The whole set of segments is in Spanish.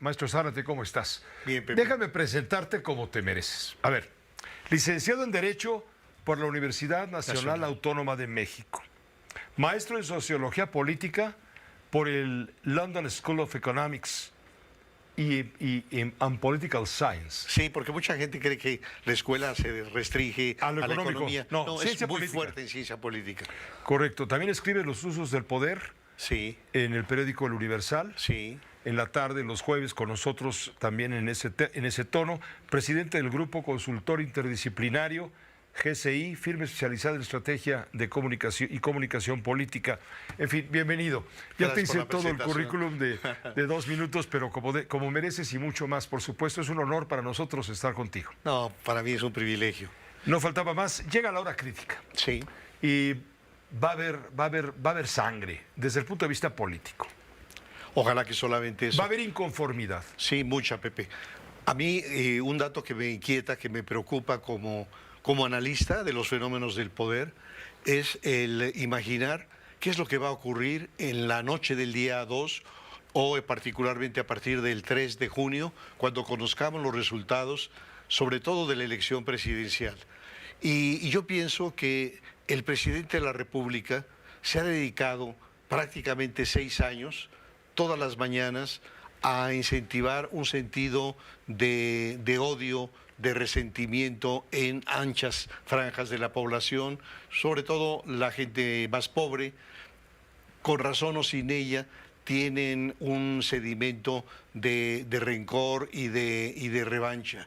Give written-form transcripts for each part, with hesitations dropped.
Maestro Zárate, ¿cómo estás? Bien, Pepe. Déjame presentarte como te mereces. A ver, licenciado en Derecho por la Universidad Nacional Autónoma de México. Maestro en Sociología Política por el London School of Economics and Political Science. Sí, porque mucha gente cree que la escuela se restringe A lo la económico. economía. No, es ciencia muy política. fuerte en ciencia política. Correcto. También escribe Los usos del poder Sí, en el periódico El Universal. sí. En la tarde, los jueves, con nosotros también en ese tono. Presidente del Grupo Consultor Interdisciplinario, GCI, firma especializada en estrategia de comunicación y comunicación política. En fin, bienvenido. Ya te Gracias por hice la todo el presentación. currículum de 2 minutos, pero como mereces y mucho más, por supuesto. Es un honor para nosotros estar contigo. No, para mí es un privilegio. No faltaba más. Llega la hora crítica Sí. y va a haber sangre desde el punto de vista político. Ojalá que solamente eso. Va a haber inconformidad. Sí, mucha, Pepe. A mí un dato que me inquieta, que me preocupa como analista de los fenómenos del poder, es el imaginar qué es lo que va a ocurrir en la noche del día 2 o particularmente a partir del 3 de junio, cuando conozcamos los resultados, sobre todo de la elección presidencial. Y yo pienso que el presidente de la República se ha dedicado prácticamente 6 años, todas las mañanas, a incentivar un sentido de odio, de resentimiento en anchas franjas de la población, sobre todo la gente más pobre, con razón o sin ella, tienen un sedimento de rencor y de revancha,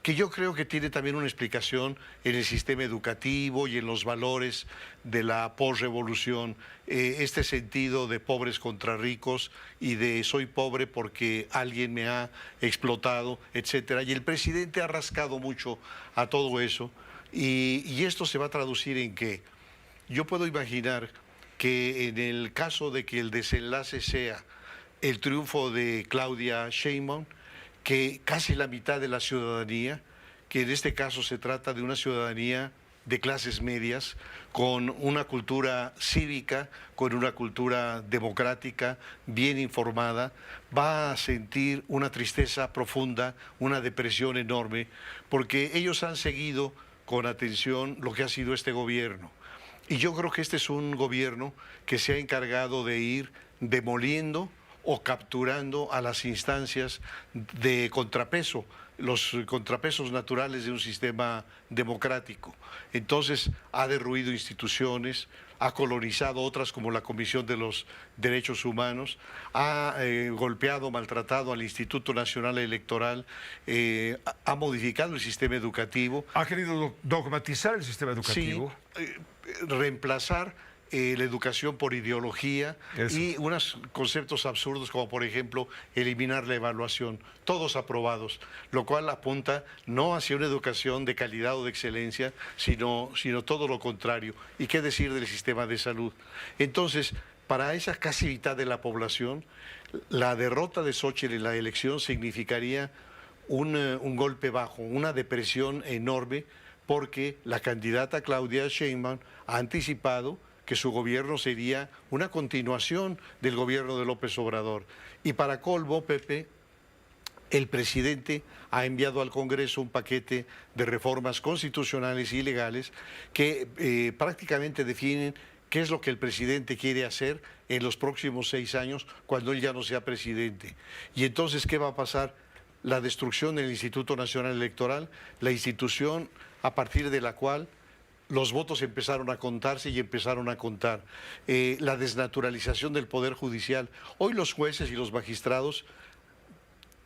que yo creo que tiene también una explicación en el sistema educativo y en los valores de la posrevolución, este sentido de pobres contra ricos y de soy pobre porque alguien me ha explotado, etcétera. Y el presidente ha rascado mucho a todo eso y esto se va a traducir en que yo puedo imaginar que en el caso de que el desenlace sea el triunfo de Claudia Sheinbaum, que casi la mitad de la ciudadanía, que en este caso se trata de una ciudadanía de clases medias, con una cultura cívica, con una cultura democrática, bien informada, va a sentir una tristeza profunda, una depresión enorme, porque ellos han seguido con atención lo que ha sido este gobierno. Y yo creo que este es un gobierno que se ha encargado de ir demoliendo o capturando a las instancias de contrapeso, los contrapesos naturales de un sistema democrático. Entonces ha derruido instituciones, ha colonizado otras como la Comisión de los Derechos Humanos, ha golpeado, maltratado al Instituto Nacional Electoral, ha modificado el sistema educativo. Ha querido dogmatizar el sistema educativo. Sí, reemplazar la educación por ideología. Eso. Y unos conceptos absurdos como por ejemplo eliminar la evaluación, todos aprobados, lo cual apunta no hacia una educación de calidad o de excelencia, sino todo lo contrario. ¿Y qué decir del sistema de salud? Entonces, para esa casi mitad de la población, la derrota de Xóchitl en la elección significaría un golpe bajo, una depresión enorme, porque la candidata Claudia Sheinbaum ha anticipado que su gobierno sería una continuación del gobierno de López Obrador. Y para colmo, Pepe, el presidente ha enviado al Congreso un paquete de reformas constitucionales y legales que prácticamente definen qué es lo que el presidente quiere hacer en los próximos 6 años cuando él ya no sea presidente. Y entonces, ¿qué va a pasar? La destrucción del Instituto Nacional Electoral, la institución a partir de la cual los votos empezaron a contarse y empezaron a contar. La desnaturalización del Poder Judicial. Hoy los jueces y los magistrados,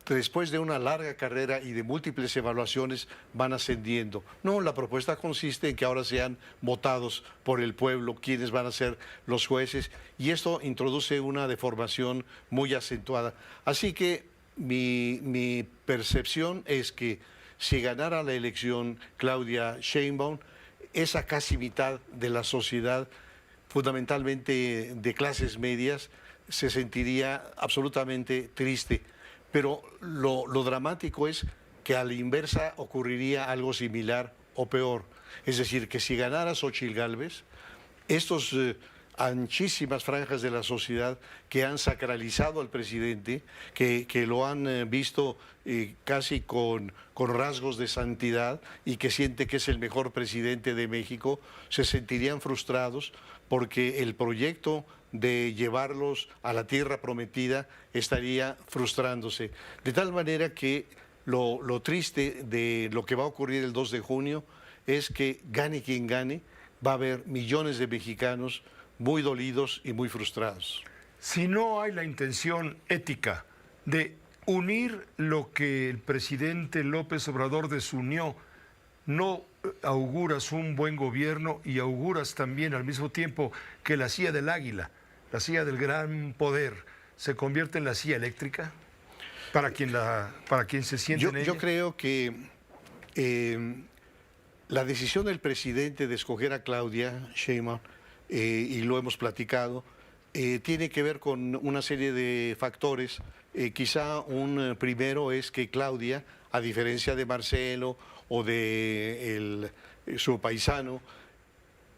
después de una larga carrera y de múltiples evaluaciones, van ascendiendo. No, la propuesta consiste en que ahora sean votados por el pueblo quienes van a ser los jueces, y esto introduce una deformación muy acentuada. Así que mi percepción es que si ganara la elección Claudia Sheinbaum, esa casi mitad de la sociedad, fundamentalmente de clases medias, se sentiría absolutamente triste. Pero lo dramático es que a la inversa ocurriría algo similar o peor. Es decir, que si ganara Xóchitl Gálvez, estos anchísimas franjas de la sociedad que han sacralizado al presidente, que lo han visto casi con rasgos de santidad y que siente que es el mejor presidente de México, se sentirían frustrados porque el proyecto de llevarlos a la tierra prometida estaría frustrándose. De tal manera que lo triste de lo que va a ocurrir el 2 de junio es que gane quien gane, va a haber millones de mexicanos muy dolidos y muy frustrados. Si no hay la intención ética de unir lo que el presidente López Obrador desunió, no auguras un buen gobierno y auguras también al mismo tiempo que la silla del águila, la silla del gran poder, se convierte en la silla eléctrica para quien se siente en ella. Yo creo que la decisión del presidente de escoger a Claudia Sheinbaum, y lo hemos platicado, tiene que ver con una serie de factores. Quizá un primero es que Claudia, a diferencia de Marcelo o de su paisano,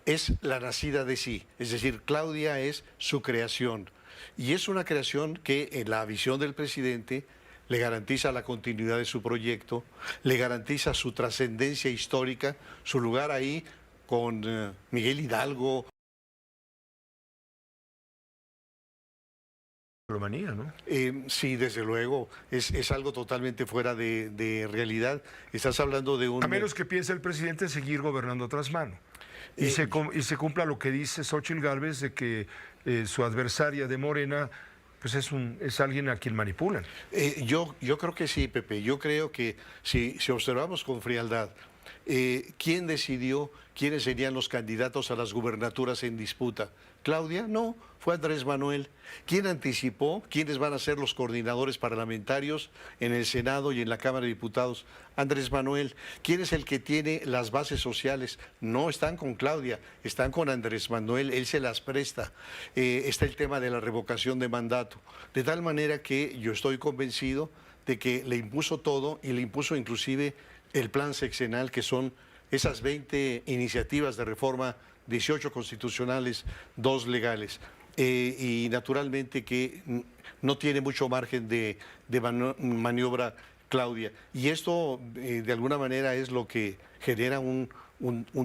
es la nacida de sí. Es decir, Claudia es su creación. Y es una creación que en la visión del presidente le garantiza la continuidad de su proyecto, le garantiza su trascendencia histórica, su lugar ahí con Miguel Hidalgo. ¿No? Sí, desde luego, es algo totalmente fuera de realidad. Estás hablando de un... A menos que piense el presidente seguir gobernando tras mano. Y se cumpla lo que dice Xóchitl Gálvez de que su adversaria de Morena pues es alguien a quien manipulan. Yo creo que sí, Pepe. Yo creo que si observamos con frialdad, ¿quién decidió quiénes serían los candidatos a las gubernaturas en disputa? ¿Claudia? No, fue Andrés Manuel. ¿Quién anticipó quiénes van a ser los coordinadores parlamentarios en el Senado y en la Cámara de Diputados? Andrés Manuel. ¿Quién es el que tiene las bases sociales? No están con Claudia, están con Andrés Manuel, él se las presta. Está el tema de la revocación de mandato. De tal manera que yo estoy convencido de que le impuso todo y le impuso inclusive el plan sexenal, que son esas 20 iniciativas de reforma, 18 constitucionales, 2 legales. Y naturalmente que no tiene mucho margen de maniobra Claudia. Y esto de alguna manera es lo que genera un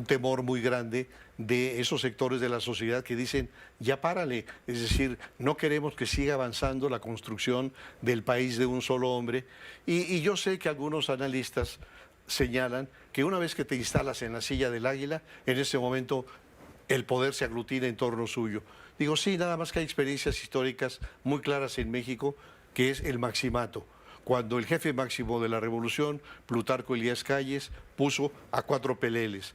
temor muy grande de esos sectores de la sociedad que dicen, ya párale, es decir, no queremos que siga avanzando la construcción del país de un solo hombre. Y yo sé que algunos analistas señalan que una vez que te instalas en la silla del águila, en ese momento el poder se aglutina en torno suyo. Digo, sí, nada más que hay experiencias históricas muy claras en México, que es el maximato. Cuando el jefe máximo de la revolución, Plutarco Elías Calles, puso a 4 peleles,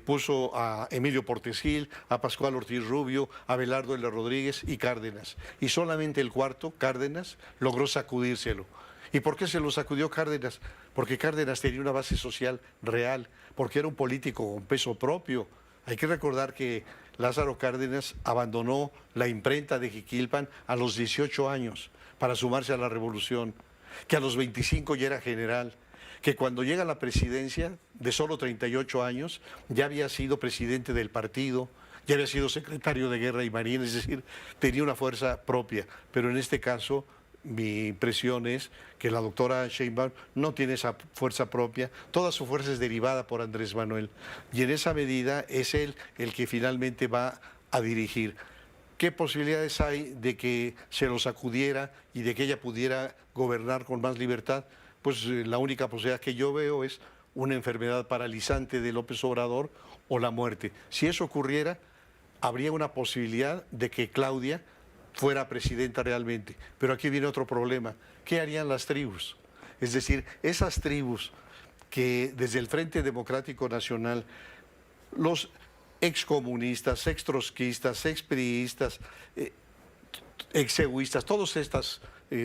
puso a Emilio Portes Gil, a Pascual Ortiz Rubio, a Abelardo L. Rodríguez y Cárdenas. Y solamente el cuarto, Cárdenas, logró sacudírselo. ¿Y por qué se lo sacudió Cárdenas? Porque Cárdenas tenía una base social real, porque era un político con peso propio. Hay que recordar que Lázaro Cárdenas abandonó la imprenta de Jiquilpan a los 18 años para sumarse a la revolución, que a los 25 ya era general, que cuando llega a la presidencia de solo 38 años ya había sido presidente del partido, ya había sido secretario de Guerra y Marina, es decir, tenía una fuerza propia, pero en este caso mi impresión es que la doctora Sheinbaum no tiene esa fuerza propia, toda su fuerza es derivada por Andrés Manuel y en esa medida es él el que finalmente va a dirigir. ¿Qué posibilidades hay de que se lo sacudiera y de que ella pudiera gobernar con más libertad? Pues la única posibilidad que yo veo es una enfermedad paralizante de López Obrador o la muerte. Si eso ocurriera, habría una posibilidad de que Claudia fuera presidenta realmente. Pero aquí viene otro problema. ¿Qué harían las tribus? Es decir, esas tribus que desde el Frente Democrático Nacional, los excomunistas, extrotskistas, expriistas, exeguistas, todas estas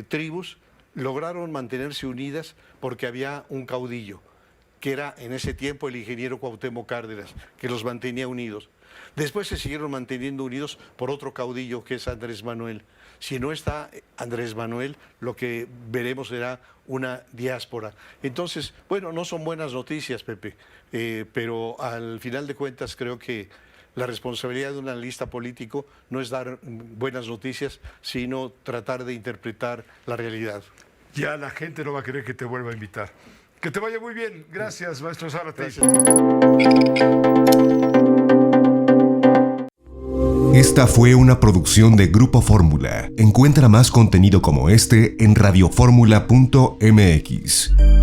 tribus lograron mantenerse unidas porque había un caudillo, que era en ese tiempo el ingeniero Cuauhtémoc Cárdenas, que los mantenía unidos. Después se siguieron manteniendo unidos por otro caudillo que es Andrés Manuel. Si no está Andrés Manuel, lo que veremos será una diáspora. Entonces, bueno, no son buenas noticias, Pepe, pero al final de cuentas creo que La responsabilidad de un analista político no es dar buenas noticias, sino tratar de interpretar la realidad. Ya la gente no va a querer que te vuelva a invitar. Que te vaya muy bien. Gracias, maestro Zárate. Esta fue una producción de Grupo Fórmula. Encuentra más contenido como este en radioformula.mx.